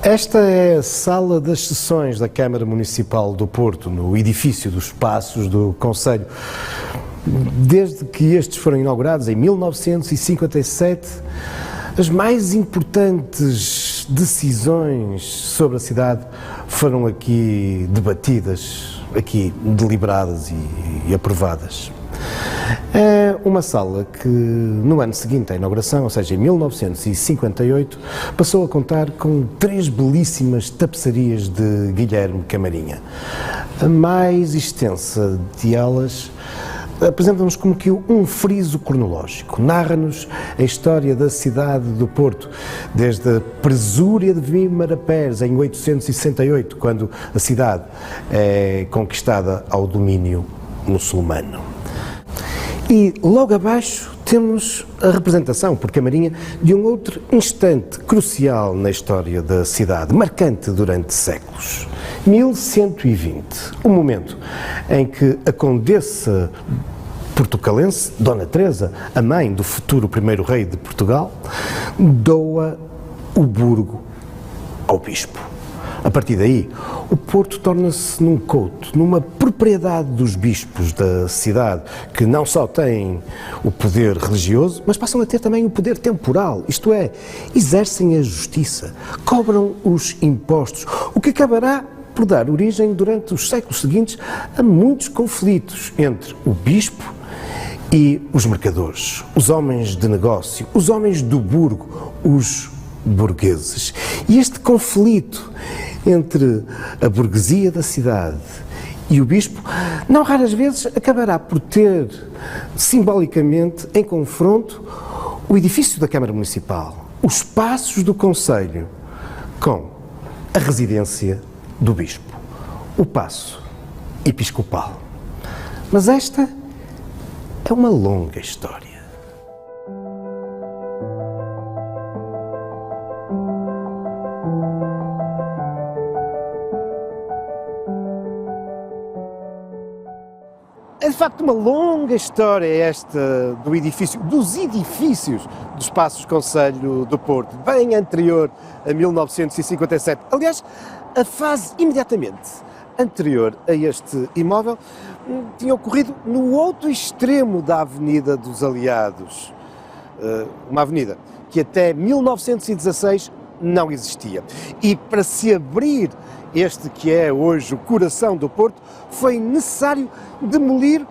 Esta é a sala das sessões da Câmara Municipal do Porto, no edifício dos Passos do Concelho. Desde que estes foram inaugurados, em 1957, as mais importantes decisões sobre a cidade foram aqui debatidas, aqui deliberadas e aprovadas. É uma sala que, no ano seguinte à inauguração, ou seja, em 1958, passou a contar com 3 belíssimas tapeçarias de Guilherme Camarinha. A mais extensa de elas apresenta-nos como que um friso cronológico. Narra-nos a história da cidade do Porto, desde a presúria de Vímara Pérez, em 868, quando a cidade é conquistada ao domínio muçulmano. E logo abaixo temos a representação por Camarinha de um outro instante crucial na história da cidade, marcante durante séculos. 1120, o momento em que a condessa portucalense, Dona Teresa, a mãe do futuro primeiro rei de Portugal, doa o burgo ao bispo. A partir daí, o Porto torna-se num couto, numa propriedade dos bispos da cidade, que não só têm o poder religioso, mas passam a ter também o poder temporal, isto é, exercem a justiça, cobram os impostos, o que acabará por dar origem, durante os séculos seguintes, a muitos conflitos entre o bispo e os mercadores, os homens de negócio, os homens do burgo, os burgueses. E este conflito entre a burguesia da cidade e o bispo, não raras vezes acabará por ter, simbolicamente, em confronto, o edifício da Câmara Municipal, os passos do Concelho, com a residência do bispo, o paço episcopal. Mas esta é uma longa história. É de facto uma longa história esta do edifício, dos edifícios dos Passos Concelho do Porto, bem anterior a 1957. Aliás, a fase imediatamente anterior a este imóvel tinha ocorrido no outro extremo da Avenida dos Aliados, uma avenida que até 1916 não existia. E para se abrir este que é hoje o coração do Porto, foi necessário demolir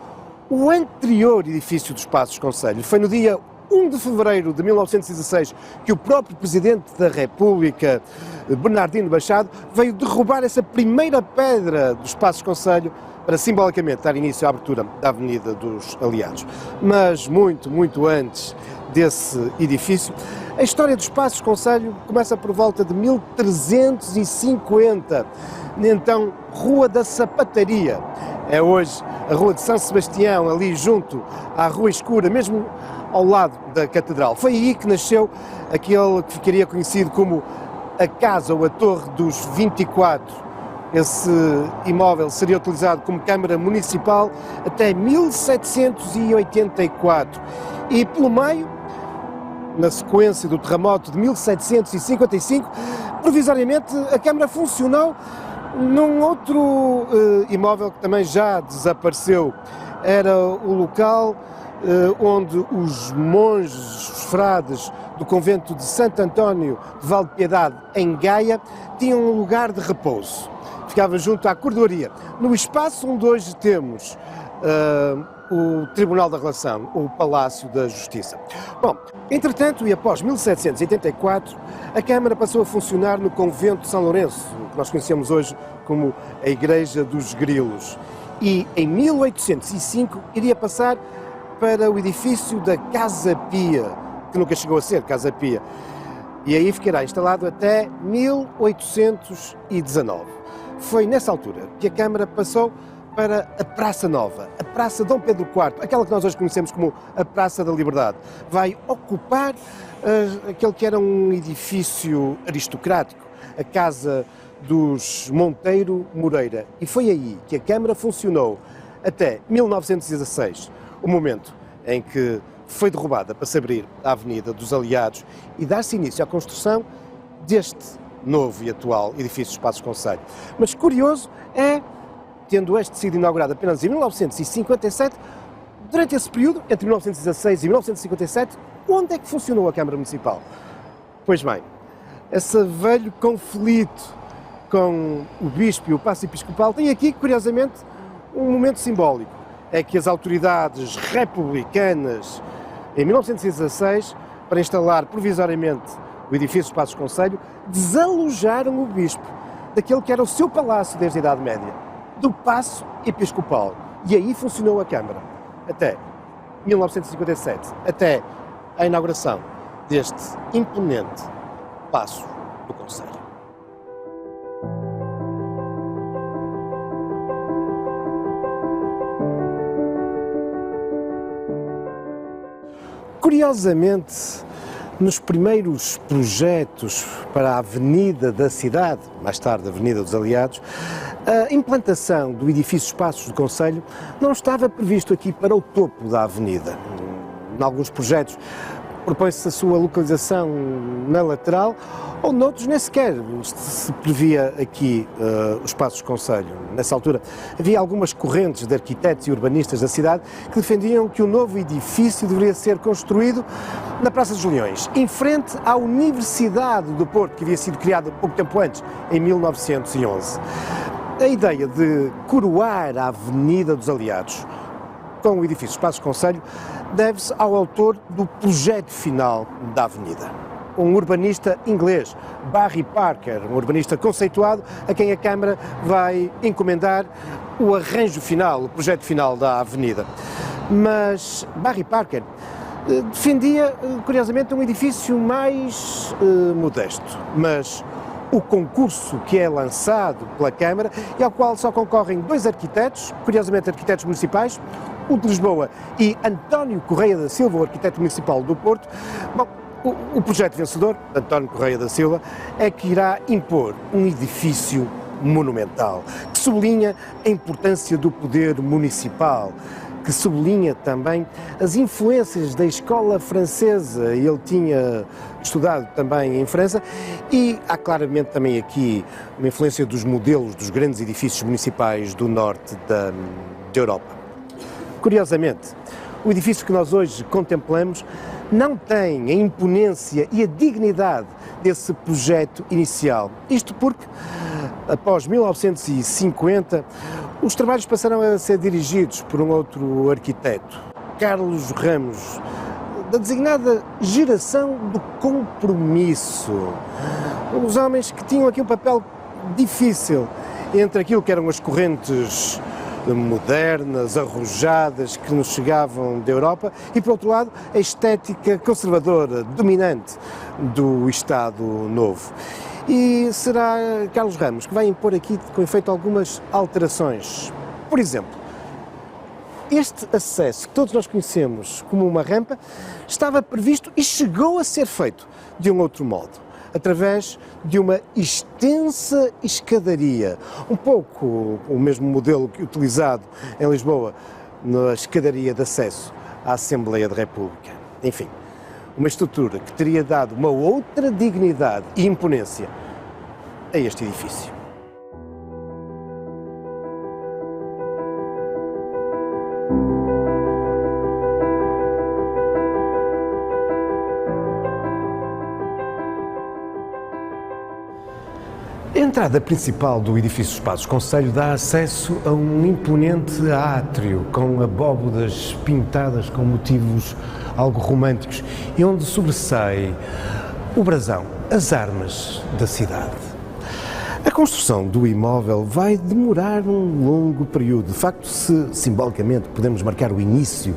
o anterior edifício dos Passos Concelho. Foi no dia 1 de fevereiro de 1916 que o próprio Presidente da República, Bernardino Machado, veio derrubar essa primeira pedra dos Passos Concelho para simbolicamente dar início à abertura da Avenida dos Aliados. Mas muito antes desse edifício, a história dos Passos Concelho começa por volta de 1350, na então Rua da Sapataria. É hoje a Rua de São Sebastião, ali junto à Rua Escura, mesmo ao lado da Catedral. Foi aí que nasceu aquele que ficaria conhecido como a Casa ou a Torre dos 24. Esse imóvel seria utilizado como Câmara Municipal até 1784. E pelo meio, na sequência do terremoto de 1755, provisoriamente a Câmara funcionou num outro imóvel que também já desapareceu. Era o local onde os monges, os frades do convento de Santo António de Valdepiedade, em Gaia, tinham um lugar de repouso. Ficava junto à cordoaria, no espaço onde hoje temos o Tribunal da Relação, o Palácio da Justiça. Bom, entretanto, e após 1784, a Câmara passou a funcionar no Convento de São Lourenço, que nós conhecemos hoje como a Igreja dos Grilos. E em 1805 iria passar para o edifício da Casa Pia, que nunca chegou a ser Casa Pia. E aí ficará instalado até 1819. Foi nessa altura que a Câmara passou para a Praça Nova, a Praça Dom Pedro IV, aquela que nós hoje conhecemos como a Praça da Liberdade. Vai ocupar aquele que era um edifício aristocrático, a Casa dos Monteiro Moreira. E foi aí que a Câmara funcionou até 1916, o momento em que foi derrubada para se abrir a Avenida dos Aliados e dar-se início à construção deste novo e atual edifício dos Passos Conselho. Mas curioso é, tendo este sido inaugurado apenas em 1957, durante esse período, entre 1916 e 1957, onde é que funcionou a Câmara Municipal? Pois bem, esse velho conflito com o Bispo e o Paço Episcopal tem aqui, curiosamente, um momento simbólico. É que as autoridades republicanas, em 1916, para instalar provisoriamente o edifício dos Passos Conselho, desalojaram o Bispo daquele que era o seu palácio desde a Idade Média, do Paço Episcopal. E aí funcionou a Câmara, até 1957, até a inauguração deste imponente Paço do Conselho. Curiosamente, nos primeiros projetos para a Avenida da Cidade, mais tarde Avenida dos Aliados, a implantação do edifício Passos do Conselho não estava previsto aqui para o topo da avenida. Em alguns projetos propõe-se a sua localização na lateral, ou noutros nem sequer se previa aqui os Passos do Conselho. Nessa altura havia algumas correntes de arquitetos e urbanistas da cidade que defendiam que o novo edifício deveria ser construído na Praça dos Leões, em frente à Universidade do Porto, que havia sido criada pouco tempo antes, em 1911. A ideia de coroar a Avenida dos Aliados com o edifício Passos Conselho deve-se ao autor do projeto final da avenida, um urbanista inglês, Barry Parker, um urbanista conceituado a quem a Câmara vai encomendar o arranjo final, o projeto final da avenida. Mas Barry Parker defendia, curiosamente, um edifício mais modesto, mas o concurso que é lançado pela Câmara e ao qual só concorrem dois arquitetos, curiosamente arquitetos municipais, o de Lisboa e António Correia da Silva, o arquiteto municipal do Porto. Bom, o projeto vencedor, António Correia da Silva, é que irá impor um edifício monumental, que sublinha a importância do poder municipal, que sublinha também as influências da escola francesa. Ele tinha estudado também em França e há claramente também aqui uma influência dos modelos dos grandes edifícios municipais do norte da Europa. Curiosamente, o edifício que nós hoje contemplamos não tem a imponência e a dignidade desse projeto inicial. Isto porque, após 1950, os trabalhos passaram a ser dirigidos por um outro arquiteto, Carlos Ramos, da designada geração do compromisso. Os homens que tinham aqui um papel difícil entre aquilo que eram as correntes modernas, arrojadas, que nos chegavam da Europa e, por outro lado, a estética conservadora, dominante do Estado Novo. E será Carlos Ramos que vai impor aqui, com efeito, algumas alterações. Por exemplo, este acesso que todos nós conhecemos como uma rampa estava previsto e chegou a ser feito de um outro modo, através de uma extensa escadaria, um pouco o mesmo modelo que utilizado em Lisboa na escadaria de acesso à Assembleia da República. Enfim, uma estrutura que teria dado uma outra dignidade e imponência a este edifício. A entrada principal do edifício dos Passos Conselho dá acesso a um imponente átrio com abóbodas pintadas com motivos algo românticos e onde sobressai o brasão, as armas da cidade. A construção do imóvel vai demorar um longo período. De facto, se simbolicamente podemos marcar o início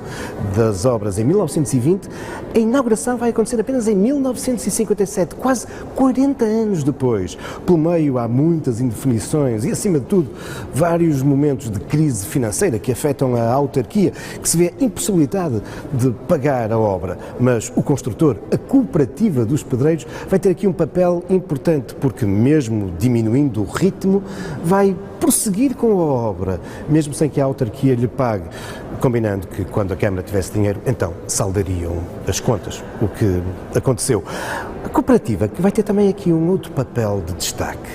das obras em 1920, a inauguração vai acontecer apenas em 1957, quase 40 anos depois. Pelo meio há muitas indefinições e, acima de tudo, vários momentos de crise financeira que afetam a autarquia, que se vê impossibilitada de pagar a obra. Mas o construtor, a cooperativa dos pedreiros, vai ter aqui um papel importante, porque mesmo diminuindo segundo ritmo, vai prosseguir com a obra, mesmo sem que a autarquia lhe pague, combinando que quando a Câmara tivesse dinheiro, então saldariam as contas, o que aconteceu. A cooperativa, que vai ter também aqui um outro papel de destaque,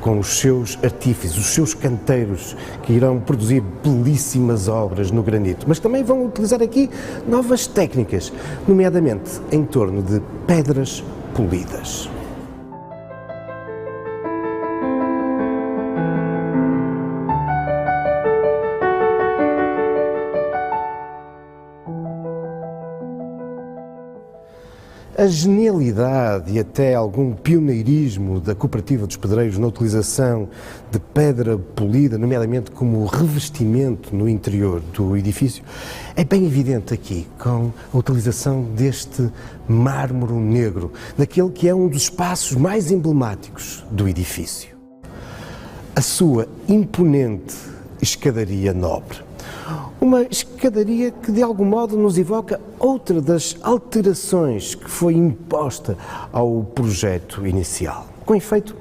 com os seus artífices, os seus canteiros, que irão produzir belíssimas obras no granito, mas também vão utilizar aqui novas técnicas, nomeadamente em torno de pedras polidas. A genialidade e até algum pioneirismo da Cooperativa dos Pedreiros na utilização de pedra polida, nomeadamente como revestimento no interior do edifício, é bem evidente aqui, com a utilização deste mármore negro, daquele que é um dos espaços mais emblemáticos do edifício. A sua imponente escadaria nobre. Uma escadaria que de algum modo nos evoca outra das alterações que foi imposta ao projeto inicial. Com efeito,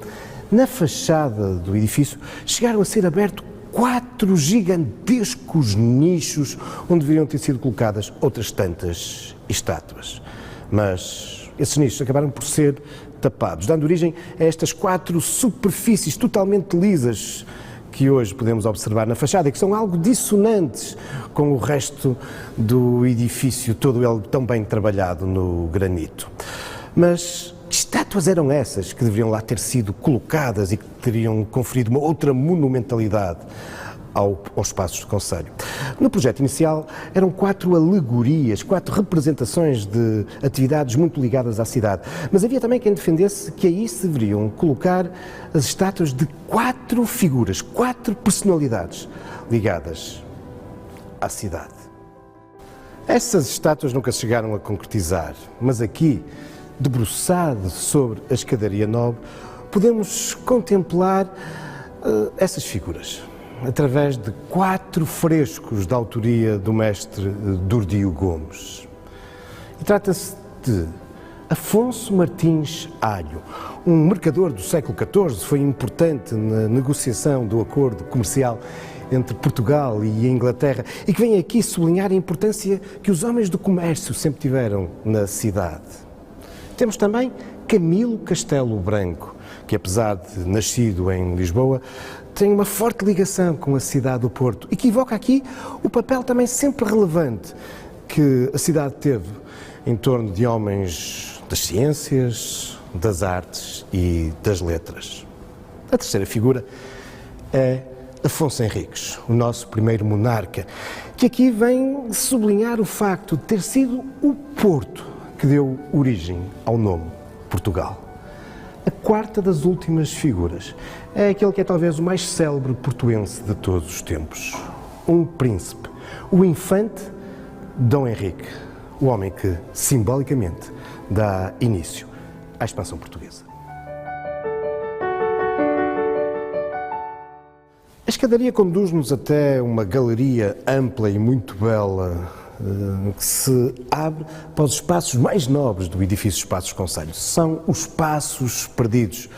na fachada do edifício chegaram a ser abertos 4 gigantescos nichos onde deveriam ter sido colocadas outras tantas estátuas. Mas esses nichos acabaram por ser tapados, dando origem a estas 4 superfícies totalmente lisas que hoje podemos observar na fachada e que são algo dissonantes com o resto do edifício, todo ele tão bem trabalhado no granito. Mas que estátuas eram essas que deveriam lá ter sido colocadas e que teriam conferido uma outra monumentalidade aos espaços do concelho? No projeto inicial eram 4 alegorias, 4 representações de atividades muito ligadas à cidade, mas havia também quem defendesse que aí se deveriam colocar as estátuas de 4 figuras, 4 personalidades ligadas à cidade. Essas estátuas nunca se chegaram a concretizar, mas aqui, debruçado sobre a escadaria nobre, podemos contemplar essas figuras através de 4 frescos da autoria do mestre Dordio Gomes. E trata-se de Afonso Martins Alho, um mercador do século XIV, foi importante na negociação do acordo comercial entre Portugal e a Inglaterra e que vem aqui sublinhar a importância que os homens do comércio sempre tiveram na cidade. Temos também Camilo Castelo Branco, que apesar de nascido em Lisboa, tem uma forte ligação com a cidade do Porto e que evoca aqui o papel também sempre relevante que a cidade teve em torno de homens das ciências, das artes e das letras. A terceira figura é Afonso Henriques, o nosso primeiro monarca, que aqui vem sublinhar o facto de ter sido o Porto que deu origem ao nome Portugal. A quarta das últimas figuras é aquele que é talvez o mais célebre portuense de todos os tempos. Um príncipe, o infante Dom Henrique, o homem que, simbolicamente, dá início à expansão portuguesa. A escadaria conduz-nos até uma galeria ampla e muito bela, que se abre para os espaços mais nobres do edifício Espaços Concelho. São os Espaços Perdidos.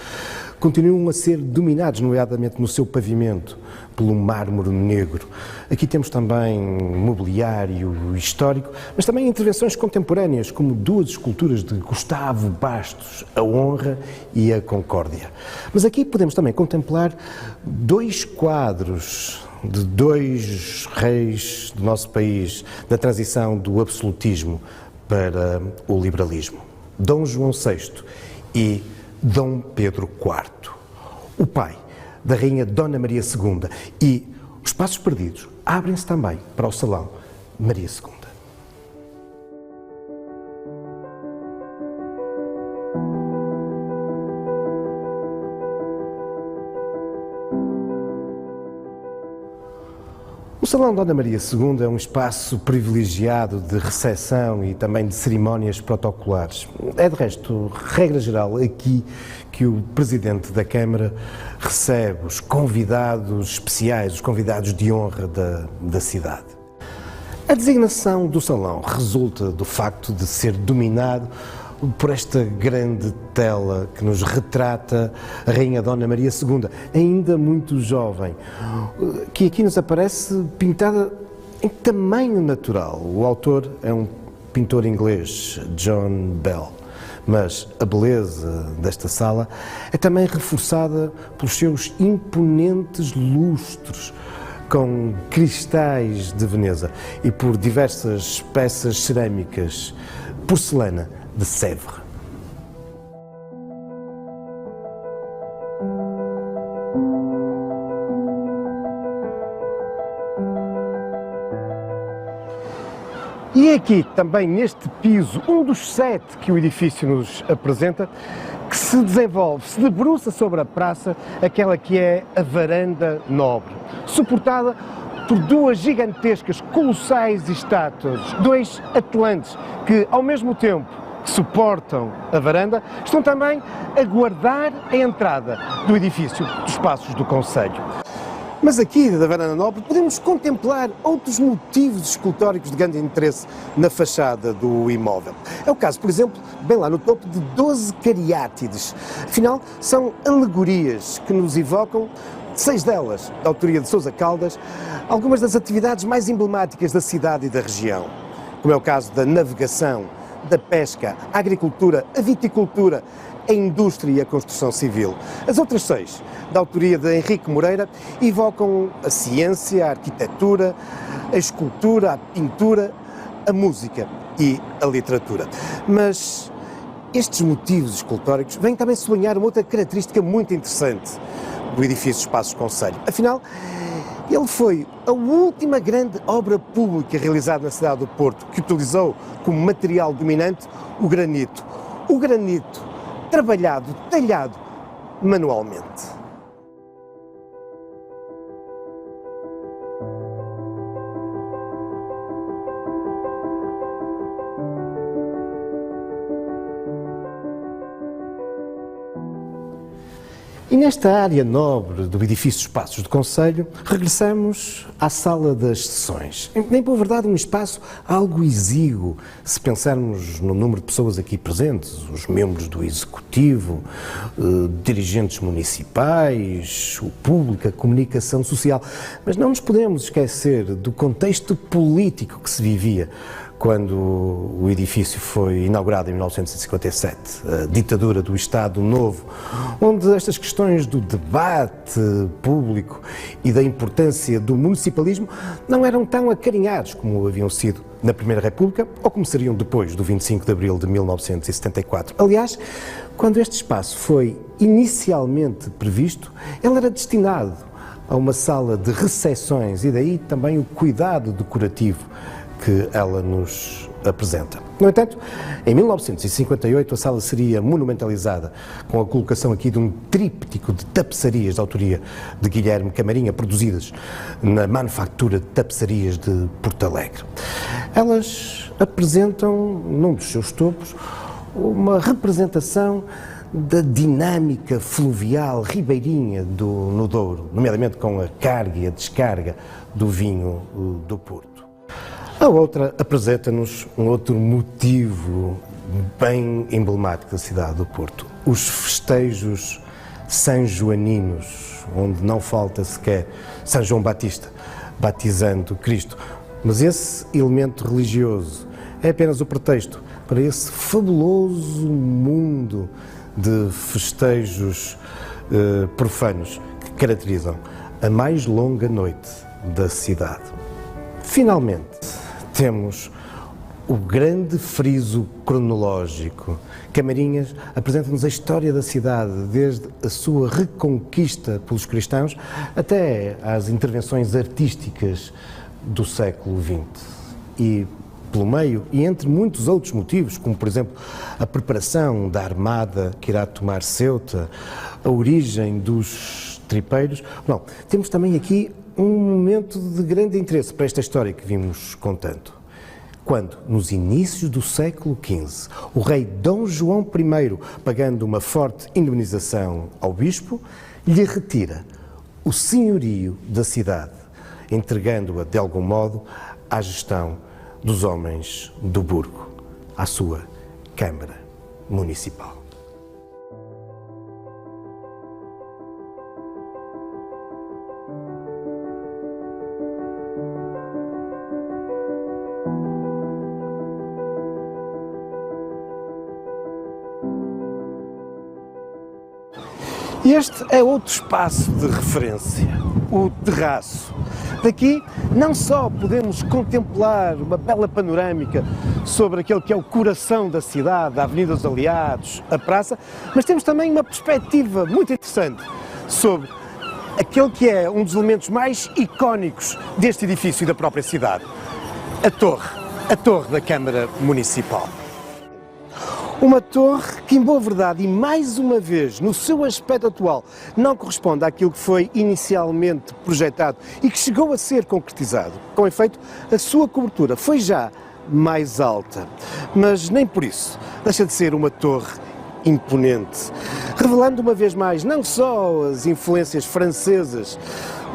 Continuam a ser dominados, nomeadamente no seu pavimento, pelo mármore negro. Aqui temos também mobiliário histórico, mas também intervenções contemporâneas, como 2 esculturas de Gustavo Bastos, a Honra e a Concórdia. Mas aqui podemos também contemplar 2 quadros de 2 reis do nosso país, da transição do absolutismo para o liberalismo, Dom João VI e Dom Pedro IV, o pai da Rainha Dona Maria II, e os Espaços Perdidos abrem-se também para o Salão Maria II. O Salão Dona Maria II é um espaço privilegiado de recepção e também de cerimónias protocolares. É, de resto, regra geral, aqui que o Presidente da Câmara recebe os convidados especiais, os convidados de honra da cidade. A designação do salão resulta do facto de ser dominado por esta grande tela que nos retrata a Rainha Dona Maria II, ainda muito jovem, que aqui nos aparece pintada em tamanho natural. O autor é um pintor inglês, John Bell, mas a beleza desta sala é também reforçada pelos seus imponentes lustros, com cristais de Veneza e por diversas peças cerâmicas, porcelana de Sèvres. E é aqui, também neste piso, um dos 7 que o edifício nos apresenta, que se desenvolve, se debruça sobre a praça, aquela que é a varanda nobre, suportada por duas gigantescas, colossais estátuas, dois atlantes que, ao mesmo tempo que suportam a varanda, estão também a guardar a entrada do edifício dos Passos do Conselho. Mas aqui, da Varanda Nobre, podemos contemplar outros motivos escultóricos de grande interesse na fachada do imóvel. É o caso, por exemplo, bem lá no topo, de 12 cariátides. Afinal, são alegorias que nos evocam, 6 delas, da autoria de Sousa Caldas, algumas das atividades mais emblemáticas da cidade e da região, como é o caso da navegação, da pesca, a agricultura, a viticultura, a indústria e a construção civil. As outras 6, da autoria de Henrique Moreira, evocam a ciência, a arquitetura, a escultura, a pintura, a música e a literatura. Mas estes motivos escultóricos vêm também sublinhar uma outra característica muito interessante do edifício dos Passos do Conselho. Afinal, ele foi a última grande obra pública realizada na cidade do Porto que utilizou como material dominante o granito. O granito trabalhado, talhado manualmente. E nesta área nobre do edifício dos Passos do Conselho, regressamos à Sala das Sessões. Nem por verdade um espaço algo exíguo, se pensarmos no número de pessoas aqui presentes, os membros do Executivo, dirigentes municipais, o público, a comunicação social. Mas não nos podemos esquecer do contexto político que se vivia quando o edifício foi inaugurado em 1957, a ditadura do Estado Novo, onde estas questões do debate público e da importância do municipalismo não eram tão acarinhados como haviam sido na Primeira República ou como seriam depois do 25 de Abril de 1974. Aliás, quando este espaço foi inicialmente previsto, ele era destinado a uma sala de recepções e daí também o cuidado decorativo que ela nos apresenta. No entanto, em 1958 a sala seria monumentalizada com a colocação aqui de um tríptico de tapeçarias de autoria de Guilherme Camarinha, produzidas na Manufatura de Tapeçarias de Porto Alegre. Elas apresentam, num dos seus topos, uma representação da dinâmica fluvial ribeirinha no Douro, nomeadamente com a carga e a descarga do vinho do Porto. A outra apresenta-nos um outro motivo bem emblemático da cidade do Porto, os festejos sanjoaninos, onde não falta sequer São João Batista, batizando Cristo. Mas esse elemento religioso é apenas o pretexto para esse fabuloso mundo de festejos profanos que caracterizam a mais longa noite da cidade. Finalmente, temos o grande friso cronológico. Camarinhas apresenta-nos a história da cidade, desde a sua reconquista pelos cristãos até às intervenções artísticas do século XX. E pelo meio, e entre muitos outros motivos, como por exemplo a preparação da armada que irá tomar Ceuta, a origem dos tripeiros, bom, temos também aqui um momento de grande interesse para esta história que vimos contando. Quando, nos inícios do século XV, o rei Dom João I, pagando uma forte indemnização ao bispo, lhe retira o senhorio da cidade, entregando-a, de algum modo, à gestão dos homens do burgo, à sua Câmara Municipal. Este é outro espaço de referência, o terraço. Daqui não só podemos contemplar uma bela panorâmica sobre aquele que é o coração da cidade, a Avenida dos Aliados, a praça, mas temos também uma perspectiva muito interessante sobre aquele que é um dos elementos mais icónicos deste edifício e da própria cidade, a torre da Câmara Municipal. Uma torre que, em boa verdade, e mais uma vez, no seu aspecto atual, não corresponde àquilo que foi inicialmente projetado e que chegou a ser concretizado. Com efeito, a sua cobertura foi já mais alta, mas nem por isso deixa de ser uma torre imponente, revelando uma vez mais não só as influências francesas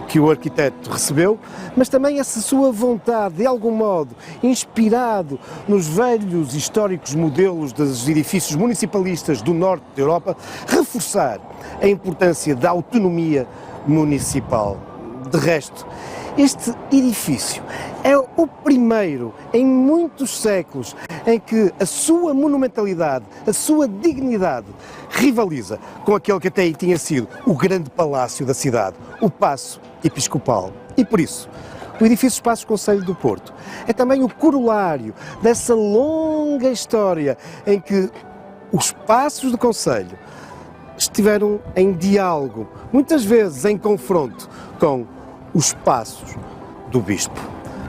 que o arquiteto recebeu, mas também essa sua vontade, de algum modo, inspirado nos velhos históricos modelos dos edifícios municipalistas do norte da Europa, reforçar a importância da autonomia municipal. De resto, este edifício é o primeiro em muitos séculos em que a sua monumentalidade, a sua dignidade, rivaliza com aquele que até aí tinha sido o grande palácio da cidade, o Paço Episcopal. E por isso, o edifício Passos Conselho do Porto é também o corolário dessa longa história em que os passos do Conselho estiveram em diálogo, muitas vezes em confronto com os passos do Bispo.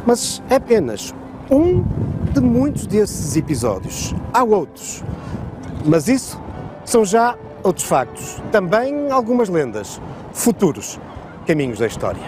Mas é apenas um de muitos desses episódios. Há outros, mas isso são já outros factos. Também algumas lendas, futuros caminhos da história.